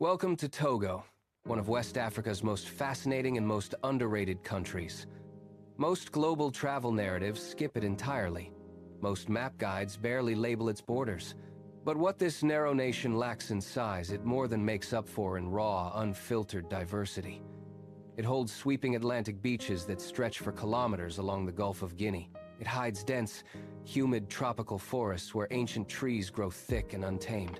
Welcome to Togo, one of West Africa's most fascinating and most underrated countries. Most global travel narratives skip it entirely. Most map guides barely label its borders. But what this narrow nation lacks in size, it more than makes up for in raw, unfiltered diversity. It holds sweeping Atlantic beaches that stretch for kilometers along the Gulf of Guinea. It hides dense, humid tropical forests where ancient trees grow thick and untamed.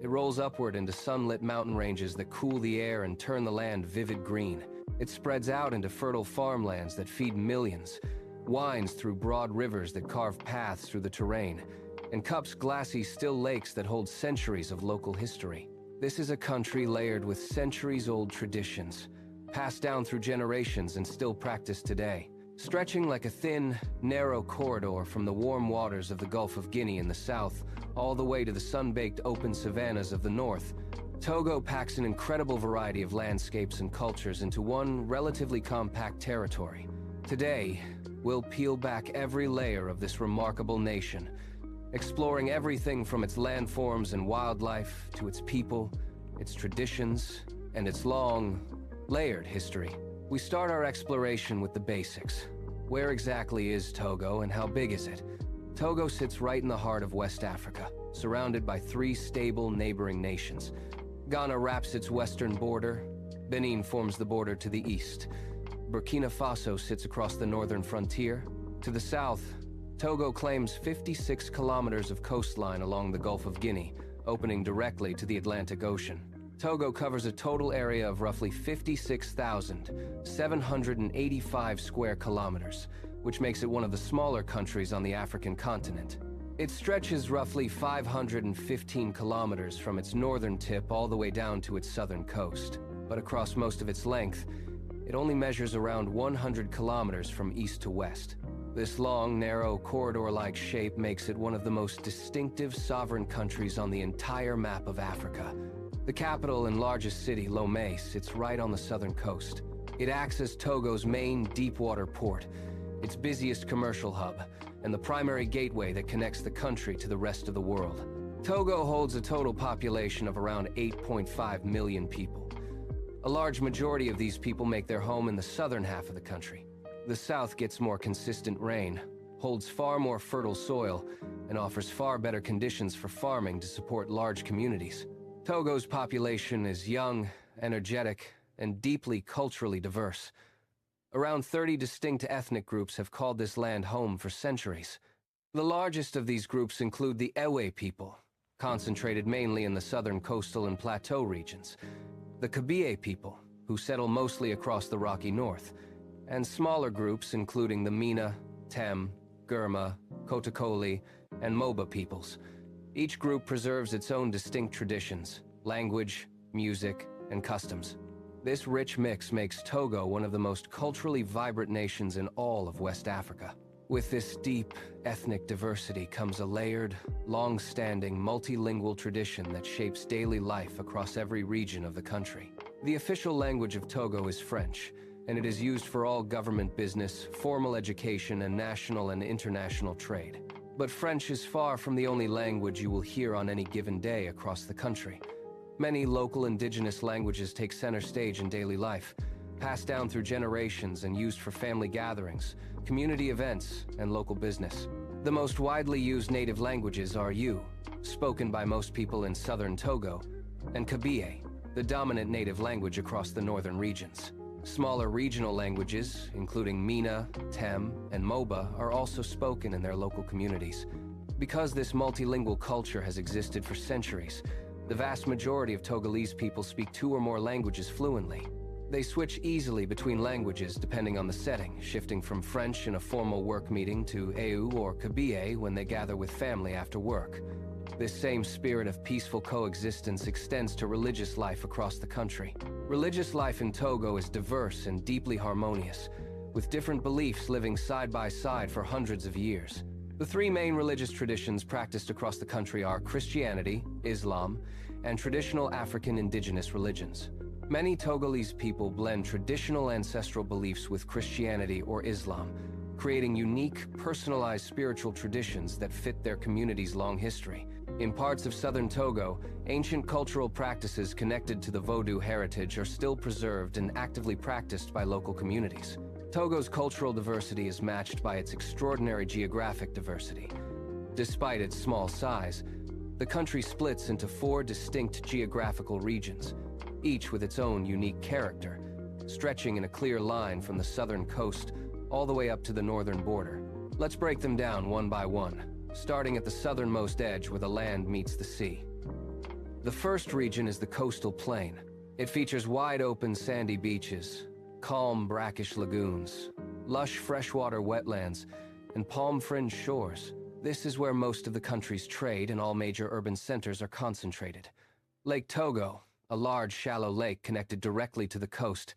It rolls upward into sunlit mountain ranges that cool the air and turn the land vivid green. It spreads out into fertile farmlands that feed millions, winds through broad rivers that carve paths through the terrain, and cups glassy still lakes that hold centuries of local history. This is a country layered with centuries-old traditions, passed down through generations and still practiced today. Stretching like a thin, narrow corridor from the warm waters of the Gulf of Guinea in the south, all the way to the sun-baked open savannas of the north, Togo packs an incredible variety of landscapes and cultures into one relatively compact territory. Today, we'll peel back every layer of this remarkable nation, exploring everything from its landforms and wildlife to its people, its traditions, and its long, layered history. We start our exploration with the basics. Where exactly is Togo and how big is it? Togo sits right in the heart of West Africa, surrounded by three stable neighboring nations. Ghana wraps its western border, Benin forms the border to the east. Burkina Faso sits across the northern frontier. To the south, Togo claims 56 kilometers of coastline along the Gulf of Guinea, opening directly to the Atlantic Ocean. Togo covers a total area of roughly 56,785 square kilometers, which makes it one of the smaller countries on the African continent. It stretches roughly 515 kilometers from its northern tip all the way down to its southern coast. But across most of its length, it only measures around 100 kilometers from east to west. This long, narrow, corridor-like shape makes it one of the most distinctive sovereign countries on the entire map of Africa. The capital and largest city, Lomé, sits right on the southern coast. It acts as Togo's main deep-water port, its busiest commercial hub, and the primary gateway that connects the country to the rest of the world. Togo holds a total population of around 8.5 million people. A large majority of these people make their home in the southern half of the country. The south gets more consistent rain, holds far more fertile soil, and offers far better conditions for farming to support large communities. Togo's population is young, energetic, and deeply culturally diverse. Around 30 distinct ethnic groups have called this land home for centuries. The largest of these groups include the Ewe people, concentrated mainly in the southern coastal and plateau regions, the Kabye people, who settle mostly across the rocky north, and smaller groups including the Mina, Tem, Gurma, Kotakoli, and Moba peoples. Each group preserves its own distinct traditions, language, music, and customs. This rich mix makes Togo one of the most culturally vibrant nations in all of West Africa. With this deep ethnic diversity comes a layered, long-standing, multilingual tradition that shapes daily life across every region of the country. The official language of Togo is French, and it is used for all government business, formal education, and national and international trade. But French is far from the only language you will hear on any given day across the country. Many local indigenous languages take center stage in daily life, passed down through generations and used for family gatherings, community events, and local business. The most widely used native languages are Yu, spoken by most people in southern Togo, and Kabye, the dominant native language across the northern regions. Smaller regional languages, including Mina, Tem, and Moba, are also spoken in their local communities. Because this multilingual culture has existed for centuries, the vast majority of Togolese people speak 2 or more languages fluently. They switch easily between languages depending on the setting, shifting from French in a formal work meeting to Ewe or Kabye when they gather with family after work. This same spirit of peaceful coexistence extends to religious life across the country. Religious life in Togo is diverse and deeply harmonious, with different beliefs living side by side for hundreds of years. The 3 main religious traditions practiced across the country are Christianity, Islam, and traditional African indigenous religions. Many Togolese people blend traditional ancestral beliefs with Christianity or Islam, creating unique, personalized spiritual traditions that fit their community's long history. In parts of southern Togo, ancient cultural practices connected to the Vodou heritage are still preserved and actively practiced by local communities. Togo's cultural diversity is matched by its extraordinary geographic diversity. Despite its small size, the country splits into 4 distinct geographical regions, each with its own unique character, stretching in a clear line from the southern coast all the way up to the northern border. Let's break them down one by one, starting at the southernmost edge where the land meets the sea. The first region is the coastal plain. It features wide open sandy beaches, calm brackish lagoons, lush freshwater wetlands, and palm-fringed shores. This is where most of the country's trade and all major urban centers are concentrated. Lake Togo, a large shallow lake connected directly to the coast,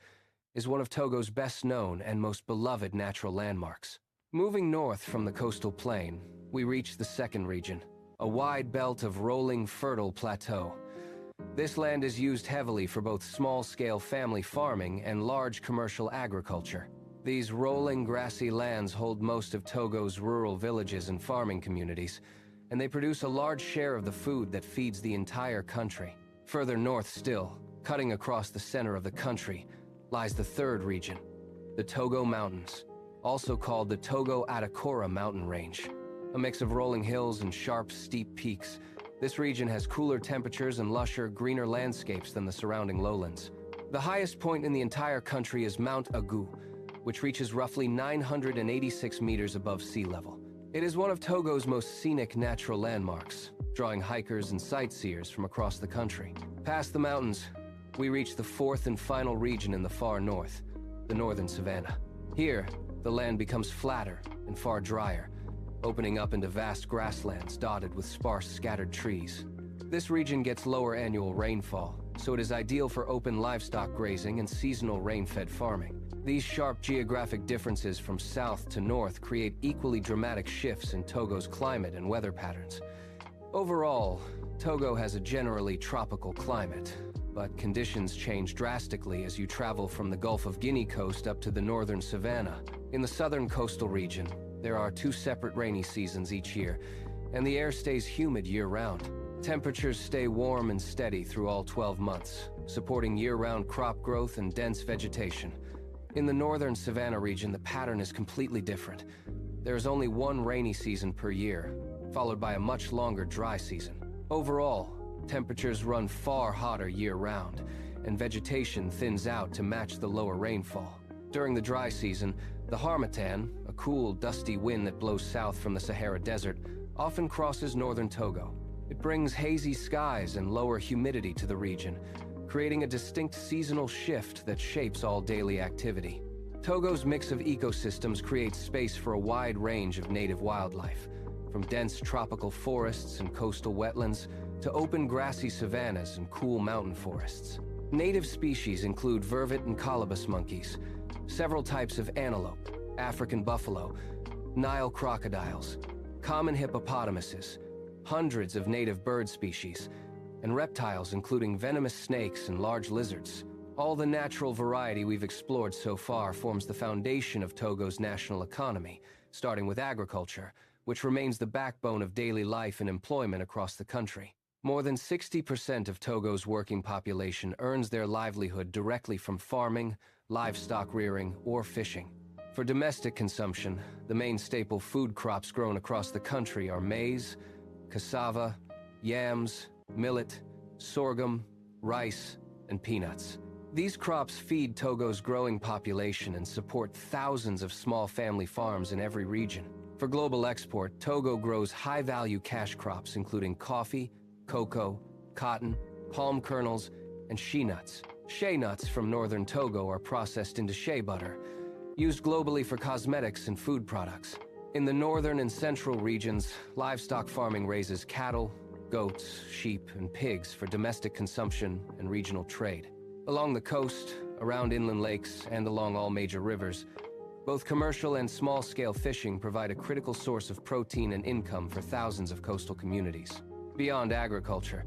is one of Togo's best known and most beloved natural landmarks. Moving north from the coastal plain, we reach the second region, a wide belt of rolling, fertile plateau. This land is used heavily for both small-scale family farming and large commercial agriculture. These rolling, grassy lands hold most of Togo's rural villages and farming communities, and they produce a large share of the food that feeds the entire country. Further north still, cutting across the center of the country, lies the third region, the Togo Mountains, also called the Togo-Atakora mountain range. A mix of rolling hills and sharp, steep peaks, this region has cooler temperatures and lusher, greener landscapes than the surrounding lowlands. The highest point in the entire country is Mount Agu, which reaches roughly 986 meters above sea level. It is one of Togo's most scenic natural landmarks, drawing hikers and sightseers from across the country. Past the mountains, we reach the fourth and final region in the far north, the northern savanna. Here, the land becomes flatter and far drier, opening up into vast grasslands dotted with sparse scattered trees. This region gets lower annual rainfall, so it is ideal for open livestock grazing and seasonal rain-fed farming. These sharp geographic differences from south to north create equally dramatic shifts in Togo's climate and weather patterns. Overall, Togo has a generally tropical climate, but conditions change drastically as you travel from the Gulf of Guinea coast up to the northern savanna. In the southern coastal region, there are 2 separate rainy seasons each year, and the air stays humid year-round. Temperatures stay warm and steady through all 12 months, supporting year-round crop growth and dense vegetation. In the northern savanna region, the pattern is completely different. There is only 1 rainy season per year, followed by a much longer dry season. Overall, temperatures run far hotter year-round, and vegetation thins out to match the lower rainfall. During the dry season, the harmattan, a cool, dusty wind that blows south from the Sahara Desert, often crosses northern Togo. It brings hazy skies and lower humidity to the region, creating a distinct seasonal shift that shapes all daily activity. Togo's mix of ecosystems creates space for a wide range of native wildlife, from dense tropical forests and coastal wetlands to open grassy savannas and cool mountain forests. Native species include vervet and colobus monkeys, several types of antelope, African buffalo, Nile crocodiles, common hippopotamuses, hundreds of native bird species, and reptiles including venomous snakes and large lizards. All the natural variety we've explored so far forms the foundation of Togo's national economy, starting with agriculture, which remains the backbone of daily life and employment across the country. More than 60% of Togo's working population earns their livelihood directly from farming, livestock rearing, or fishing. For domestic consumption, the main staple food crops grown across the country are maize, cassava, yams, millet, sorghum, rice, and peanuts. These crops feed Togo's growing population and support thousands of small family farms in every region. For global export, Togo grows high-value cash crops including coffee, cocoa, cotton, palm kernels, and shea nuts. Shea nuts from northern Togo are processed into shea butter, used globally for cosmetics and food products. In the northern and central regions, livestock farming raises cattle, goats, sheep, and pigs for domestic consumption and regional trade. Along the coast, around inland lakes, and along all major rivers, both commercial and small-scale fishing provide a critical source of protein and income for thousands of coastal communities. Beyond agriculture,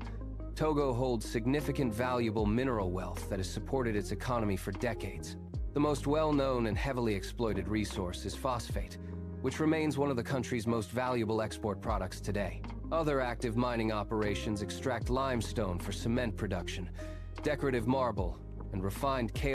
Togo holds significant valuable mineral wealth that has supported its economy for decades. The most well-known and heavily exploited resource is phosphate, which remains one of the country's most valuable export products today. Other active mining operations extract limestone for cement production, decorative marble, and refined